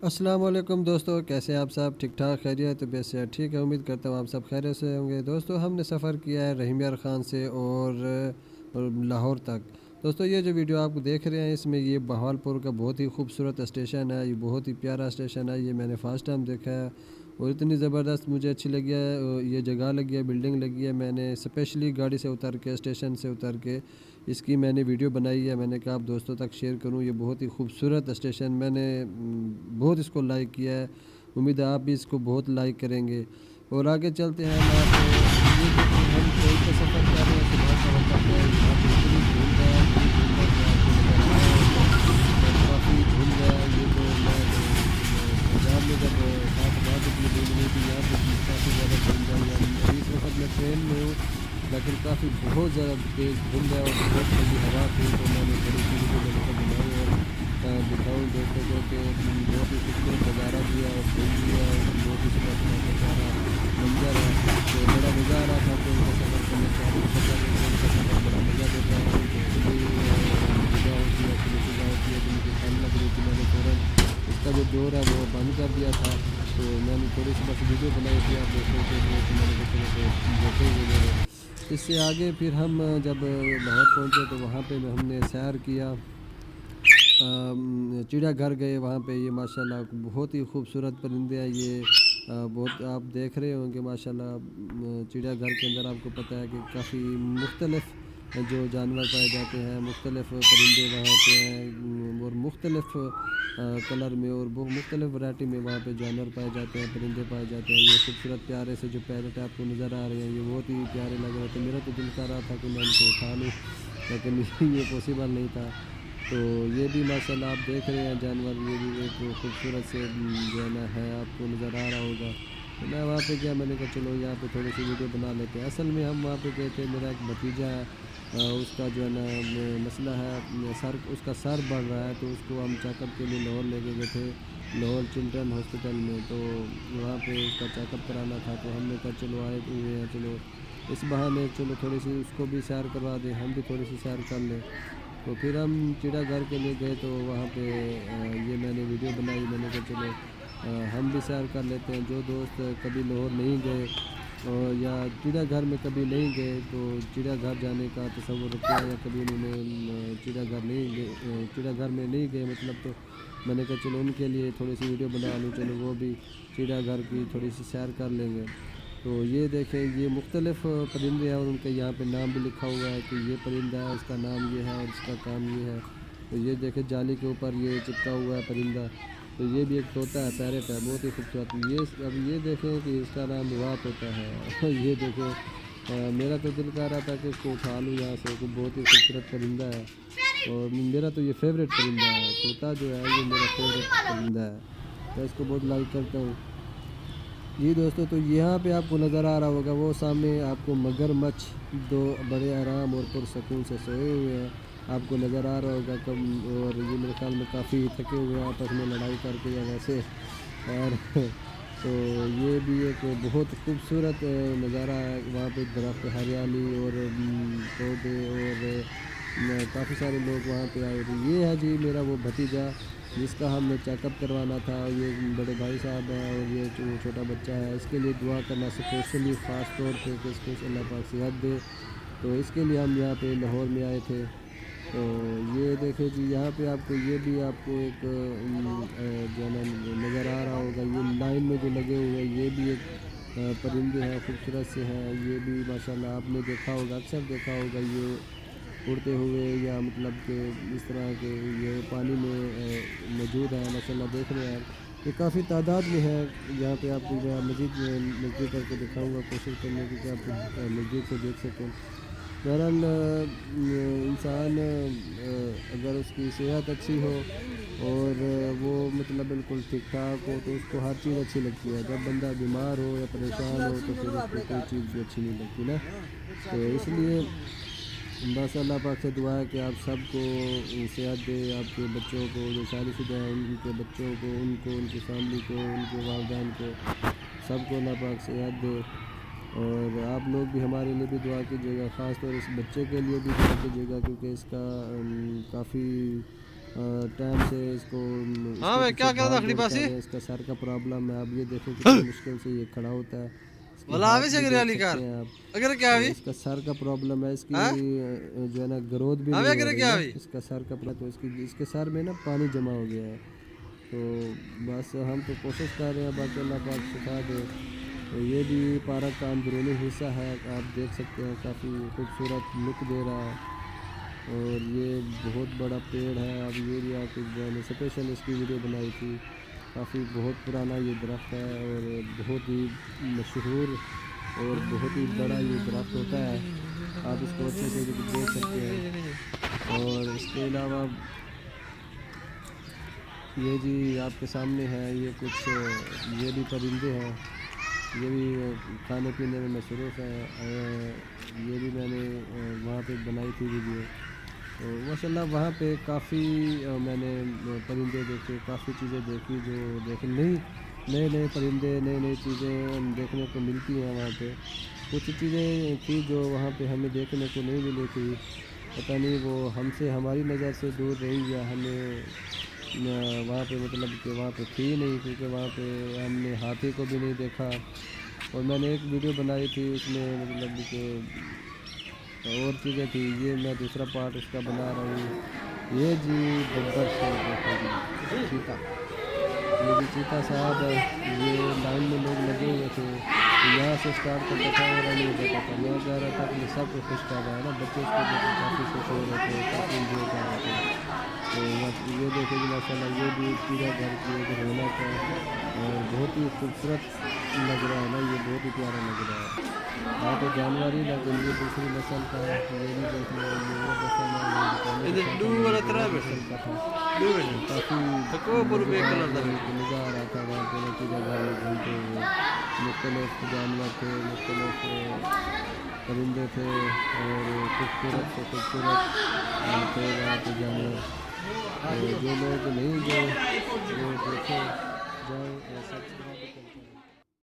अस्सलाम वालेकुम दोस्तों, कैसे हैं आप सब? ठीक ठाक, खैरियत? तबीयत से ठीक है? उम्मीद करता हूँ आप सब खैरियत से होंगे। दोस्तों, हमने सफ़र किया है रहीम यार ख़ान से और लाहौर तक। दोस्तों, ये जो वीडियो आप देख रहे हैं, इसमें ये बहावलपुर का बहुत ही खूबसूरत स्टेशन है। ये बहुत ही प्यारा स्टेशन है। ये मैंने फ़र्स्ट टाइम देखा है और इतनी ज़बरदस्त मुझे अच्छी लगी है। ये जगह लगी है, बिल्डिंग लगी है। मैंने स्पेशली गाड़ी से उतर के, स्टेशन से उतर के इसकी मैंने वीडियो बनाई है। मैंने कहा आप दोस्तों तक शेयर करूं। ये बहुत ही खूबसूरत स्टेशन, मैंने बहुत इसको लाइक किया है। उम्मीद है आप भी इसको बहुत लाइक करेंगे। और आगे चलते हैं हम आप ये देखिए, हम ट्रेन का सफ़र कर रहे हैं, सुबह का वक्त है। यहाँ पे इतनी धुंध है, इतनी धुंध है कि आपको नज़र आ रहा होगा। और काफ़ी धुंध है। ये तो मैं पंजाब में जब 7 रात इतनी धुंध नहीं थी, यहाँ पे भी काफ़ी ज़्यादा धुंध है। अभी इस वक्त मैं ट्रेन में हूँ, लेकिन काफ़ी बहुत ज़्यादा तेज़ धुंध है और बहुत ठंडी हवा थी। तो मैंने थोड़ी सी वीडियो मैंने कहा बनाऊँ और दिखाऊँ दोस्तों को कि बहुत ही खूबसूरत नज़ारा भी है और धुंध भी है और बहुत ही सुबह प्यारा मंजर है। तो बड़ा मज़ा आ रहा था ट्रेन का सफ़र करने का। आपको पता है ट्रेन का सफ़र बड़ा मज़ा देता है। खुली जगह होती है, खुली जगह होती है तो मुझे ठंड लग रही थी। मैंने फ़ौरन इसका जो डोर है वो बंद कर दिया था। तो मैंने थोड़ी सी बस वीडियो बनाई थी आप दोस्तों के लिए। तो मैंने कहा चलो देखे हुए। इससे आगे फिर हम जब लाहौर पहुँचे तो वहाँ पे हमने सैर किया। चिड़ियाघर गए, वहाँ पे ये माशाल्लाह बहुत ही खूबसूरत परिंदे हैं। ये बहुत आप देख रहे होंगे माशाल्लाह। चिड़ियाघर के अंदर आपको पता है कि काफ़ी मुख्तलिफ़ जो जानवर पाए जाते हैं, मुख्तलिफ़ परिंदे वहाँ पे हैं। और मुख्तलिफ़ कलर में और मुख्तलिफ़ वैरायटी में वहाँ पे जानवर पाए जाते हैं, परिंदे पाए जाते हैं। ये खूबसूरत प्यारे से जो पैरट आपको नज़र आ रहे हैं, ये बहुत ही प्यारे लग रहे थे। मेरा तो दिल कर रहा था कि मैं इनको उठा लूँ, लेकिन ये पॉसिबल नहीं था। तो ये भी माशाल्लाह आप देख रहे हैं जानवर, ये भी एक खूबसूरत से जो है ना है, आपको नज़र आ रहा होगा। तो मैं वहाँ पे गया, मैंने कहा चलो यहाँ पे थोड़ी सी वीडियो बना लेते हैं। असल में हम वहाँ पे गए थे, मेरा एक भतीजा है, उसका जो है ना मसला है, उसका सर बढ़ रहा है। तो उसको हम चेकअप के लिए लाहौर लेके गए थे, लाहौर चिल्ड्रन हॉस्पिटल में। तो वहाँ पे उसका चेकअप कराना था। तो हमने कहा चलो आए हुए हैं, चलो इस बहाने चलो थोड़ी सी उसको भी सैर करवा दें, हम भी थोड़ी सी सैर कर लें। तो फिर हम चिड़ियाघर के लिए गए। तो वहाँ पे ये मैंने वीडियो बनाई। मैंने कहा चलो हम भी सैर कर लेते हैं। जो दोस्त कभी लाहौर नहीं गए और या चिड़ियाघर में कभी नहीं गए, तो चिड़ियाघर जाने का तसव्वुर किया या कभी उन्होंने चिड़ियाघर नहीं गए, चिड़ियाघर में नहीं गए मतलब, तो मैंने कहा चलो उनके लिए थोड़ी सी वीडियो बना लूँ, चलो वो भी चिड़ियाघर की थोड़ी सी सैर कर लेंगे। तो ये देखें, ये मुख्तलिफ़ परिंदे हैं और उनके यहाँ पे नाम भी लिखा हुआ है कि ये परिंदा है, इसका नाम ये है और इसका काम ये है। तो ये देखें, जाली के ऊपर ये चिपका हुआ है परिंदा। तो ये भी एक तोता है, पैरेट है, बहुत ही खूबसूरत। ये अब ये देखें कि इसका नाम हुआ तोता है। ये देखें, मेरा तो दिल कर रहा था कि इसको उठा लूँ यहाँ से, तो बहुत ही खूबसूरत परिंदा है और मेरा तो ये फेवरेट परिंदा है। तोता जो है ये मेरा फेवरेट परिंदा है, मैं इसको बहुत लाइक करता हूँ। जी दोस्तों, तो यहाँ पे आपको नज़र आ रहा होगा वो सामने आपको मगरमच्छ दो बड़े आराम और पुरसकून से सोए हुए हैं, आपको नज़र आ रहा होगा कम। और ये मेरे ख्याल में काफ़ी थके हुए हैं आपस में लड़ाई करके या वैसे। और तो ये भी एक बहुत खूबसूरत नज़ारा है। वहाँ पे दरख्त, हरियाली और पौधे और काफ़ी सारे लोग वहाँ पे आए थे। ये है जी मेरा वो भतीजा जिसका हमने चेकअप करवाना था। ये बड़े भाई साहब हैं और ये जो छोटा बच्चा है, इसके लिए दुआ करना स्पेशली ख़ास तौर पे कि इसको अल्लाह पाक सेहत दे। तो इसके लिए हम यहाँ पे लाहौर में आए थे। तो ये देखें जी, यहाँ पे आपको ये भी आपको एक जो है ना नज़र आ रहा होगा, ये लाइन में जो लगे हुए हैं, ये भी एक परिंदे हैं, खूबसूरत से हैं। ये भी माशाल्लाह आपने देखा होगा, अक्सर देखा होगा ये उड़ते हुए, या मतलब कि इस तरह के ये पानी में मौजूद है माशाल्लाह। देख रहे हैं आप, ये काफ़ी तादाद में है। यहाँ पे आपको मैं मज़ीद नज़दीक करके दिखाऊंगा, कोशिश करने की कि आप नज़दीक से देख सकें। बहरहाल इंसान अगर उसकी सेहत अच्छी हो और वो मतलब बिल्कुल ठीक ठाक हो, तो उसको हर चीज़ अच्छी लगती है। जब बंदा बीमार हो या परेशान हो तो फिर उसको कोई चीज़ भी अच्छी नहीं लगती ना। तो इसलिए बस अल्लाह पाक से दुआ है कि आप सबको सेहत दे, आपके बच्चों को जो शादीशुदा हैं उनके बच्चों को, उनको, उनकी फैमिली को, उनके वालिदैन को, सबको अल्लाह पाक सेहत दे। और आप लोग भी हमारे लिए भी दुआ कीजिएगा, ख़ास तौर इस बच्चे के लिए भी दुआ कीजिएगा, क्योंकि इसका काफ़ी टाइम से इसको हाँ भाई, क्या कर रहा था खड़ी भाग पासी? है, इसका सर का प्रॉब्लम है। अब ये देखो कितनी मुश्किल से ये खड़ा होता है। इसके बोला हाथ आवे से भी अगर देख वाली कार सकते हैं आप। अगर क्या तो अभी इसका सर का प्रॉब्लम है, इसकी हाँ? जो है ना ग्रोथ भी आवे नहीं हो अगर रही क्या है अभी इसका सर का तो इसके सर में ना पानी जमा हो गया है। तो बस हम तो कोशिश कर रहे हैं बाकी अल्लाह पाक सिखा दे। तो ये भी पार्क का अंदरूनी हिस्सा है, आप देख सकते हैं काफ़ी खूबसूरत लुक दे रहा है। और ये बहुत बड़ा पेड़ है। अब ये भी आपको मैंने स्पेशल इसकी वीडियो बनाई थी। काफ़ी बहुत पुराना ये दरख्त है और बहुत ही मशहूर और बहुत ही बड़ा ये दरख्त होता है। आप इसको अच्छे से देख सकते हैं। और इसके अलावा ये जी आपके सामने है, ये कुछ ये भी परिंदे हैं, ये भी खाने पीने में मशरूफ़ हैं। ये भी मैंने वहाँ पे बनाई थी वीडियो। तो माशाल्लाह वहाँ पे काफ़ी मैंने परिंदे देखे, काफ़ी चीज़ें देखी जो नए नए परिंदे, नई नई चीज़ें देखने को मिलती हैं वहाँ पे। कुछ चीज़ें थी जो वहाँ पे हमें देखने को नहीं मिली थी, पता नहीं वो हमसे हमारी नज़र से दूर रही या हमें वहाँ पे मतलब कि वहाँ पे थी नहीं, क्योंकि वहाँ पे हमने हाथी को भी नहीं देखा। और मैंने एक वीडियो बनाई थी उसमें मतलब कि और चीज़ें थी, ये मैं दूसरा पार्ट उसका बना रहा हूँ। ये जी बब्बर शेर देखो जी, चीता, ये भी चीता साहब है। ये लाइन में लोग लगे हुए थे, तो यहाँ से स्टार्ट करता था और नहीं देता था। मैं कह रहा था कि सब को खुश कर रहा है ना, बच्चे इसको देख के काफ़ी खुश हो रहे थे, काफ़ी इंजॉय कर रहे थे। तो ये देखो जी माशाल्लाह, ये भी चिड़िया घर की एक रौनक है और बहुत ही खूबसूरत लग रहा है ना, ये बहुत ही प्यारा लग रहा है। हाँ तो जानवर ही, लेकिन ये दूसरी नस्ल का है, ये भी देख लो, ये वो नस्ल है, ये भी इधर पहले डू का वाला था, तरह ये बैठे नस्ल का था। डू बैठे काफ़ी तको पर पे मज़ेदार कलर दा मज़ा आ रहा था वहाँ पे चिड़िया घर में घूमते हुए। मुख्तलिफ जानवर थे, मुख्तलिफ परिंदे थे और खूबसूरत से खूबसूरत थे वहाँ पे जानवर। तो जो लोग नहीं गए वो देखें, जाएँ और सब्सक्राइब करते हैं।